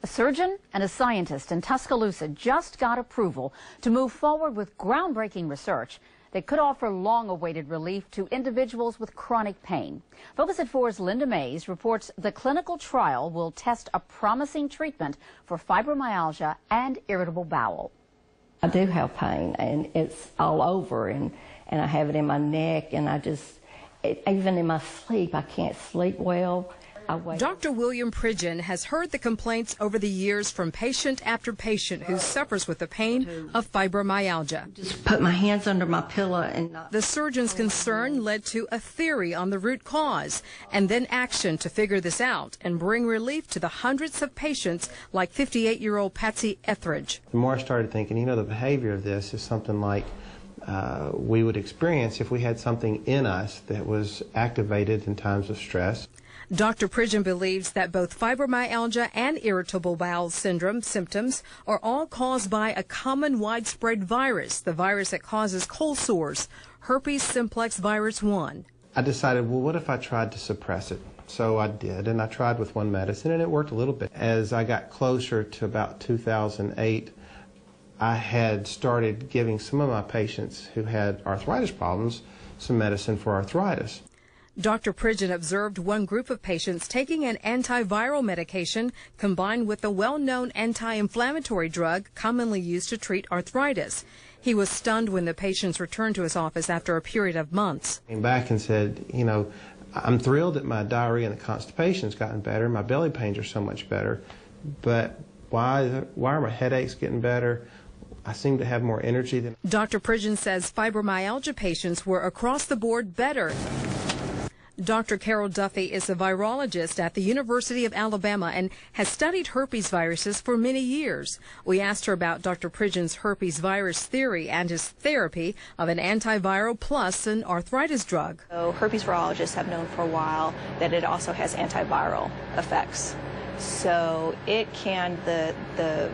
A surgeon and a scientist in Tuscaloosa just got approval to move forward with groundbreaking research that could offer long-awaited relief to individuals with chronic pain. Focus at 4's Linda Mays reports the clinical trial will test a promising treatment for fibromyalgia and irritable bowel. I do have pain, and it's all over, and I have it in my neck, and even in my sleep, I can't sleep well. Dr. William Pridgeon has heard the complaints over the years from patient after patient who suffers with the pain of fibromyalgia. Just put my hands under my pillow and The surgeon's concern led to a theory on the root cause and then action to figure this out and bring relief to the hundreds of patients like 58-year-old Patsy Etheridge. The more I started thinking, the behavior of this is something like we would experience if we had something in us that was activated in times of stress. Dr. Pridgeon believes that both fibromyalgia and irritable bowel syndrome symptoms are all caused by a common widespread virus, the virus that causes cold sores, herpes simplex virus 1. I decided, well, what if I tried to suppress it? So I did, and I tried with one medicine, and it worked a little bit. As I got closer to about 2008, I had started giving some of my patients who had arthritis problems some medicine for arthritis. Dr. Pridgeon observed one group of patients taking an antiviral medication combined with a well-known anti-inflammatory drug commonly used to treat arthritis. He was stunned when the patients returned to his office after a period of months. I came back and said, I'm thrilled that my diarrhea and the constipation has gotten better. My belly pains are so much better. But why are my headaches getting better? I seem to have more energy than... Dr. Pridgeon says fibromyalgia patients were across the board better. Dr. Carol Duffy is a virologist at the University of Alabama and has studied herpes viruses for many years. We asked her about Dr. Pridgeon's herpes virus theory and his therapy of an antiviral plus an arthritis drug. So herpes virologists have known for a while that it also has antiviral effects. So it can, the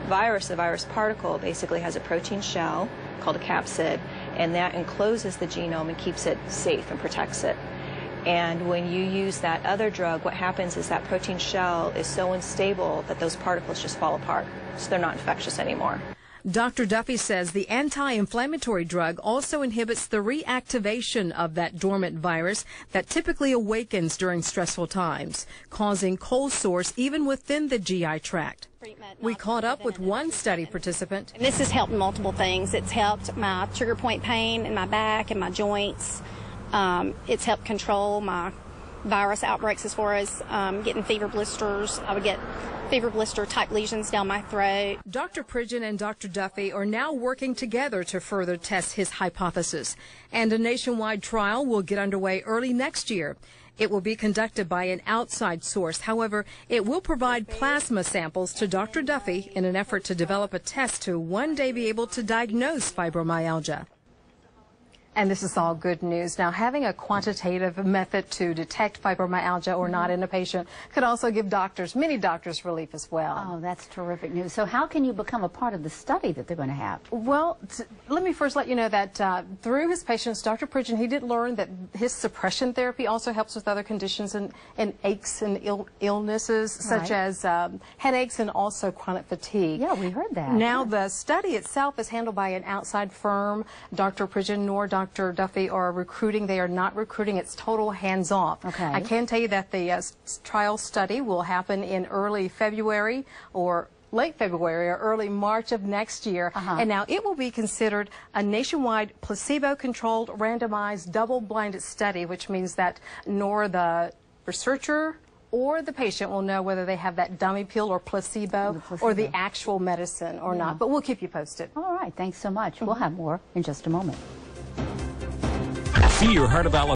virus particle basically has a protein shell called a capsid, and that encloses the genome and keeps it safe and protects it. And when you use that other drug, what happens is that protein shell is so unstable that those particles just fall apart, so they're not infectious anymore. Dr. Duffy says the anti-inflammatory drug also inhibits the reactivation of that dormant virus that typically awakens during stressful times, causing cold sores even within the GI tract. We caught up with one study participant. And this has helped multiple things. It's helped my trigger point pain in my back and my joints. It's helped control my virus outbreaks as far as getting fever blisters. I would get fever blister type lesions down my throat. Dr. Pridgeon and Dr. Duffy are now working together to further test his hypothesis, and a nationwide trial will get underway early next year. It will be conducted by an outside source. However, it will provide plasma samples to Dr. Duffy in an effort to develop a test to one day be able to diagnose fibromyalgia. And this is all good news. Now, having a quantitative method to detect fibromyalgia or not in a patient could also give many doctors relief as well. Oh, that's terrific news. So how can you become a part of the study that they're going to have? Well, let me first let you know that through his patients, Dr. Pridgeon, he did learn that his suppression therapy also helps with other conditions and aches and illnesses such as headaches and also chronic fatigue. Yeah, we heard that. Now, the study itself is handled by an outside firm. Dr. Pridgeon nor Dr. Duffy are recruiting. They are not recruiting. It's total hands-off. Okay. I can tell you that the trial study will happen in early February or late February or early March of next year. And now it will be considered a nationwide placebo-controlled randomized double-blinded study, which means that nor the researcher or the patient will know whether they have that dummy pill or placebo or the actual medicine or not. But we'll keep you posted. All right. Thanks so much. We'll have more in just a moment. See your Heart of Alabama.